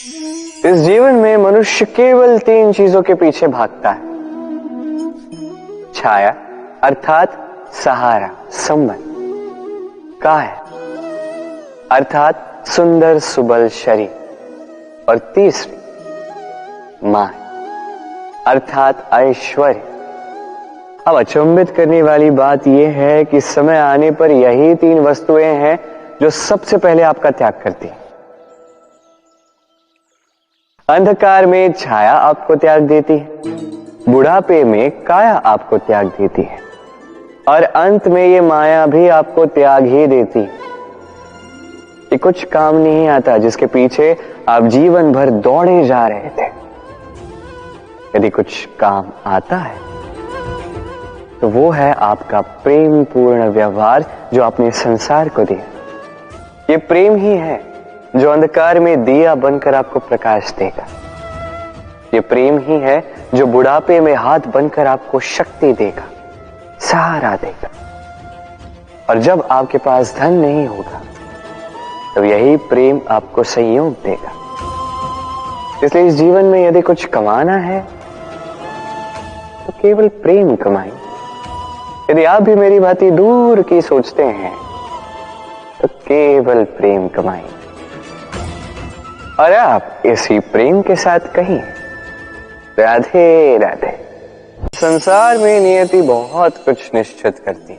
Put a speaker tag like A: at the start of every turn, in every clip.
A: इस जीवन में मनुष्य केवल 3 चीजों के पीछे भागता है। छाया अर्थात सहारा, संबंध, काया अर्थात सुंदर सुबल शरीर, और तीसरी मान अर्थात ऐश्वर्य। अब अचंभित करने वाली बात यह है कि समय आने पर यही 3 वस्तुएं हैं जो सबसे पहले आपका त्याग करती हैं। अंधकार में छाया आपको त्याग देती है, बुढ़ापे में काया आपको त्याग देती है, और अंत में ये माया भी आपको त्याग ही देती है। ये कुछ काम नहीं आता जिसके पीछे आप जीवन भर दौड़े जा रहे थे। यदि कुछ काम आता है तो वो है आपका प्रेम पूर्ण व्यवहार जो आपने संसार को दिया। ये प्रेम ही है जो अंधकार में दिया बनकर आपको प्रकाश देगा। ये प्रेम ही है जो बुढ़ापे में हाथ बनकर आपको शक्ति देगा, सहारा देगा। और जब आपके पास धन नहीं होगा तो यही प्रेम आपको संयोग देगा। इसलिए इस जीवन में यदि कुछ कमाना है तो केवल प्रेम कमाएं। यदि आप भी मेरी भांति दूर की सोचते हैं तो केवल प्रेम कमाएं, और आप इसी प्रेम के साथ कहिए राधे राधे। संसार में नियति बहुत कुछ निश्चित करती है,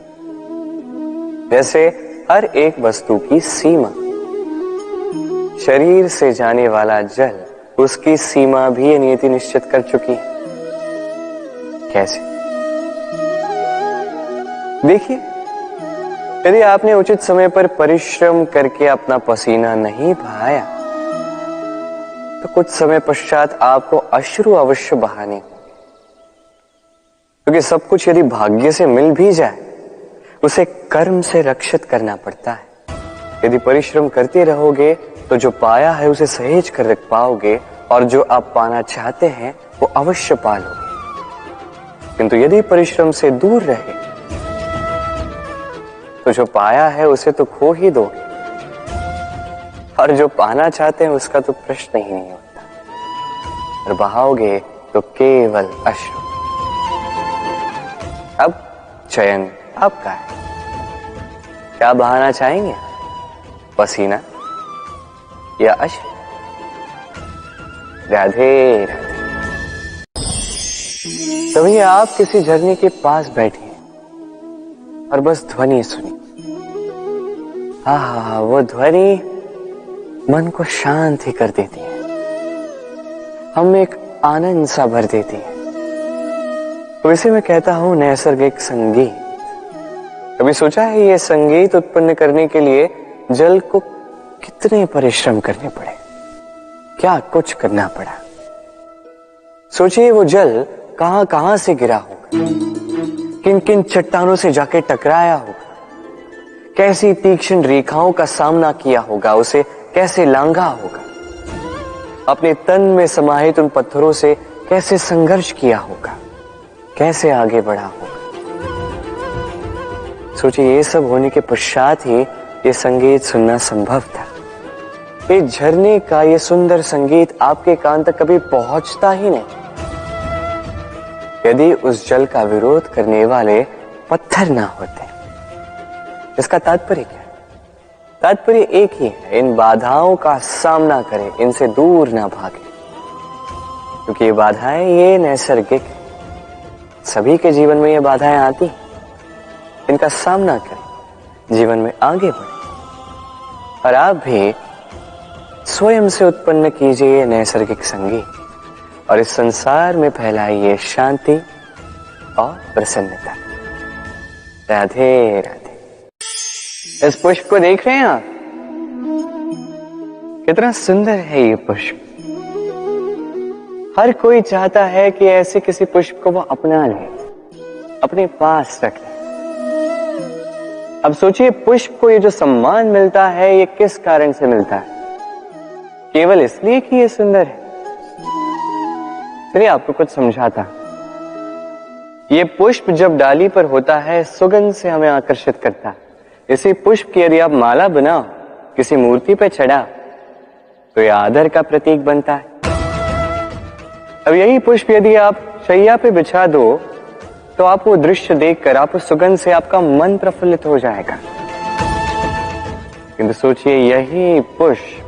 A: जैसे हर एक वस्तु की सीमा। शरीर से जाने वाला जल, उसकी सीमा भी ये नियति निश्चित कर चुकी है। कैसे? देखिए, यदि आपने उचित समय पर परिश्रम करके अपना पसीना नहीं बहाया तो कुछ समय पश्चात आपको अश्रु अवश्य बहाने होंगे, क्योंकि सब कुछ यदि भाग्य से मिल भी जाए उसे कर्म से रक्षित करना पड़ता है। यदि परिश्रम करते रहोगे तो जो पाया है उसे सहेज कर रख पाओगे, और जो आप पाना चाहते हैं वो अवश्य पालोगे। किंतु यदि परिश्रम से दूर रहे तो जो पाया है उसे तो खो ही दोगे, और जो पाना चाहते हैं उसका तो प्रश्न ही नहीं होता, और बहाओगे तो केवल अश्रु। अब चयन आपका है, क्या बहाना चाहेंगे? पसीना या अश्रु? राधे राधे। तभी आप किसी झरने के पास बैठे और बस ध्वनि सुनी। हाँ, वो ध्वनि मन को शांत ही कर देती है, हम एक आनंद सा भर देती है। तो इसे मैं कहता हूं नैसर्गिक संगीत। कभी सोचा है ये संगीत उत्पन्न करने के लिए जल को कितने परिश्रम करने पड़े, क्या कुछ करना पड़ा? सोचिए वो जल कहां कहां से गिरा होगा, किन किन चट्टानों से जाके टकराया होगा, कैसी तीक्ष्ण रेखाओं का सामना किया होगा, उसे कैसे लांघा होगा, अपने तन में समाहित उन पत्थरों से कैसे संघर्ष किया होगा, कैसे आगे बढ़ा होगा। सोचिए ये सब होने के पश्चात ही ये संगीत सुनना संभव था। ये झरने का ये सुंदर संगीत आपके कान तक कभी पहुंचता ही नहीं यदि उस जल का विरोध करने वाले पत्थर ना होते। इसका तात्पर्य क्या है? तात्पर्य एक ही है, इन बाधाओं का सामना करें, इनसे दूर ना भागे, क्योंकि ये बाधाएं ये नैसर्गिक है। सभी के जीवन में ये बाधाएं आती हैं, इनका सामना करें, जीवन में आगे बढ़ें। और आप भी स्वयं से उत्पन्न कीजिए नैसर्गिक संगीत, और इस संसार में फैलाइए शांति और प्रसन्नता। राधे राधे। इस पुष्प को देख रहे हैं आप? कितना सुंदर है ये पुष्प। हर कोई चाहता है कि ऐसे किसी पुष्प को वो अपना ले, अपने पास रख ले। अब सोचिए पुष्प को ये जो सम्मान मिलता है ये किस कारण से मिलता है? केवल इसलिए कि ये सुंदर है? चलिए आपको कुछ समझाता। ये पुष्प जब डाली पर होता है सुगंध से हमें आकर्षित करता है। इसी पुष्प की यदि आप माला बनाओ, किसी मूर्ति पे चढ़ाओ, तो यह आदर का प्रतीक बनता है। अब यही पुष्प यदि आप शैया पे बिछा दो तो आप वो दृश्य देखकर, आप उस सुगंध से आपका मन प्रफुल्लित हो जाएगा। किंतु सोचिए, यही पुष्प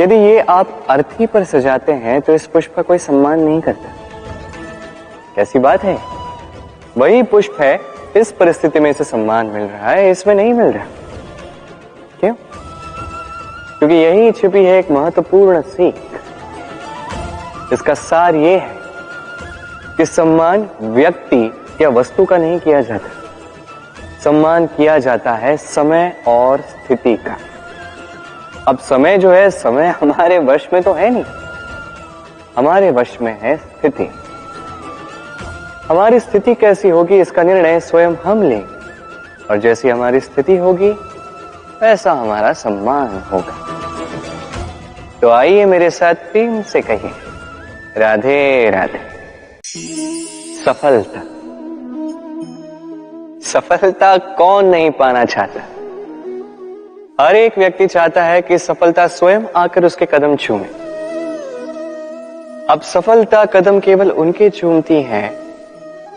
A: यदि ये आप अर्थी पर सजाते हैं तो इस पुष्प का कोई सम्मान नहीं करता। कैसी बात है? वही पुष्प है, इस परिस्थिति में इसे सम्मान मिल रहा है, इसमें नहीं मिल रहा। क्यों? क्योंकि यही छिपी है एक महत्वपूर्ण सीख। इसका सार ये है कि सम्मान व्यक्ति या वस्तु का नहीं किया जाता, सम्मान किया जाता है समय और स्थिति का। अब समय जो है, समय हमारे वश में तो है नहीं, हमारे वश में है स्थिति। हमारी स्थिति कैसी होगी इसका निर्णय स्वयं हम लेंगे, और जैसी हमारी स्थिति होगी वैसा हमारा सम्मान होगा। तो आइए मेरे साथ प्रेम से कहिए, राधे राधे। सफलता, सफलता कौन नहीं पाना चाहता? हर एक व्यक्ति चाहता है कि सफलता स्वयं आकर उसके कदम चूमे। अब सफलता कदम केवल उनके चूमती है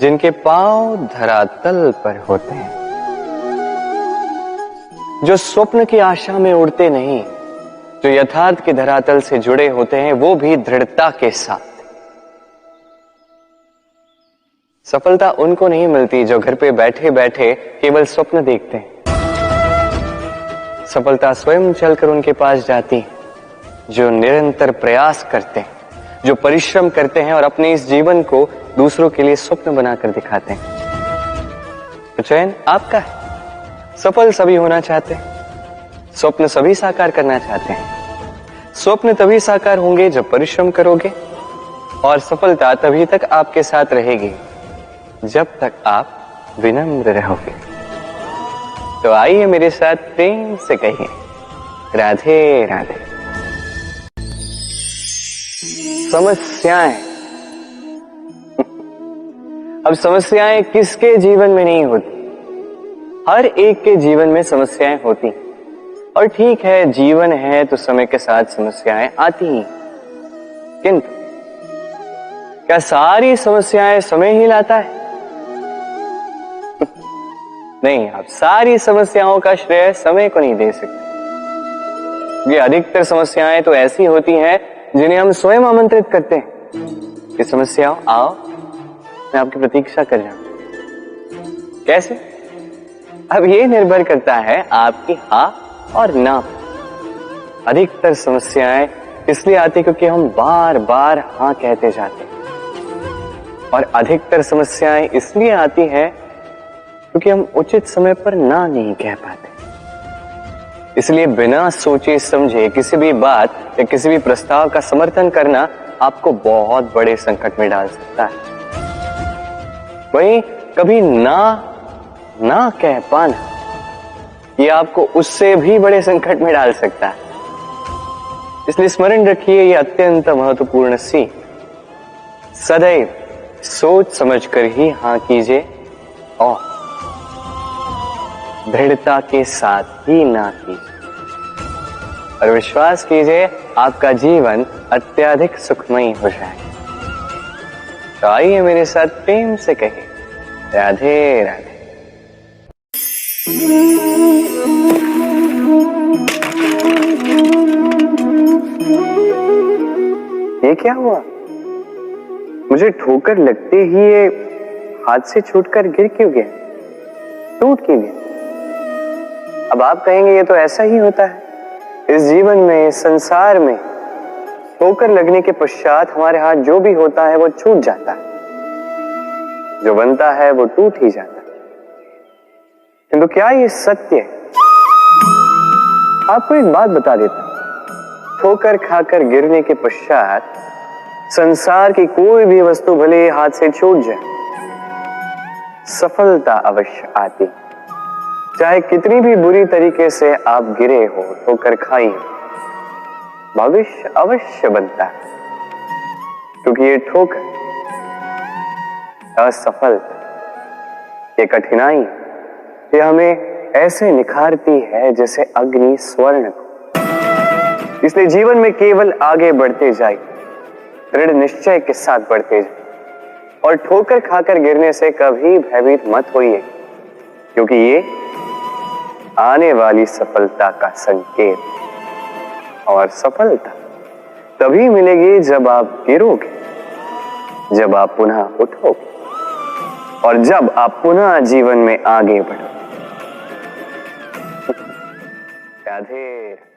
A: जिनके पांव धरातल पर होते हैं, जो स्वप्न की आशा में उड़ते नहीं, जो यथार्थ के धरातल से जुड़े होते हैं, वो भी दृढ़ता के साथ। सफलता उनको नहीं मिलती जो घर पे बैठे बैठे केवल स्वप्न देखते हैं। सफलता स्वयं चलकर उनके पास जाती है, जो निरंतर प्रयास करते हैं, जो परिश्रम करते हैं और अपने इस जीवन को दूसरों के लिए स्वप्न बनाकर दिखाते हैं। तो चयन आपका है। सफल सभी होना चाहते हैं, स्वप्न सभी साकार करना चाहते हैं। स्वप्न तभी साकार होंगे जब परिश्रम करोगे, और सफलता तभी तक आपके साथ रहेगी जब तक आप विनम्र रहोगे। तो आइए मेरे साथ प्रेम से कहिए, राधे राधे। समस्याएं, अब समस्याएं किसके जीवन में नहीं होती? हर एक के जीवन में समस्याएं होती, और ठीक है, जीवन है तो समय के साथ समस्याएं आती ही। किंतु क्या सारी समस्याएं समय ही लाता है? नहीं, आप सारी समस्याओं का श्रेय समय को नहीं दे सकते। ये अधिकतर समस्याएं तो ऐसी होती हैं जिन्हें हम स्वयं आमंत्रित करते हैं कि समस्याओं आओ, मैं आपकी प्रतीक्षा कर रहा हूं। कैसे? अब ये निर्भर करता है आपकी हाँ और ना। अधिकतर समस्याएं इसलिए आती क्योंकि हम बार बार हाँ कहते जाते हैं, और अधिकतर समस्याएं इसलिए आती हैं क्योंकि हम उचित समय पर ना नहीं कह पाते। इसलिए बिना सोचे समझे किसी भी बात या किसी भी प्रस्ताव का समर्थन करना आपको बहुत बड़े संकट में डाल सकता है। वहीं कभी ना कह पाना, ये आपको उससे भी बड़े संकट में डाल सकता है। इसलिए स्मरण रखिए, ये अत्यंत महत्वपूर्ण सीख। सदैव सोच समझकर ही हाँ कीजिए, और दृढ़ता के साथ ही ना कीजिए, और विश्वास कीजिए आपका जीवन अत्यधिक सुखमयी हो जाएगा। तो आइए मेरे साथ प्रेम से कहिए, राधे राधे। ये क्या हुआ? मुझे ठोकर लगते ही ये हाथ से छूटकर गिर क्यों गया, टूट क्यों गया? अब आप कहेंगे ये तो ऐसा ही होता है इस जीवन में, इस संसार में। ठोकर लगने के पश्चात हमारे हाथ जो भी होता है वो छूट जाता है, जो बनता है वो टूट ही जाता है। किंतु क्या ये सत्य है? आपको एक बात बता देता हूं, ठोकर खाकर गिरने के पश्चात संसार की कोई भी वस्तु भले हाथ से छूट जाए, सफलता अवश्य आती। चाहे कितनी भी बुरी तरीके से आप गिरे हो, ठोकर खाई हो, भविष्य अवश्य बनता है। क्योंकि ये ठोकर, असफलता, ये कठिनाई, ये हमें ऐसे निखारती है जैसे अग्नि स्वर्ण को। इसलिए जीवन में केवल आगे बढ़ते जाए, दृढ़ निश्चय के साथ बढ़ते जाए और ठोकर खाकर गिरने से कभी भयभीत मत होइए, क्योंकि ये आने वाली सफलता का संकेत। और सफलता तभी मिलेगी जब आप गिरोगे, जब आप पुनः उठोगे और जब आप पुनः जीवन में आगे बढ़ोगे। राधे।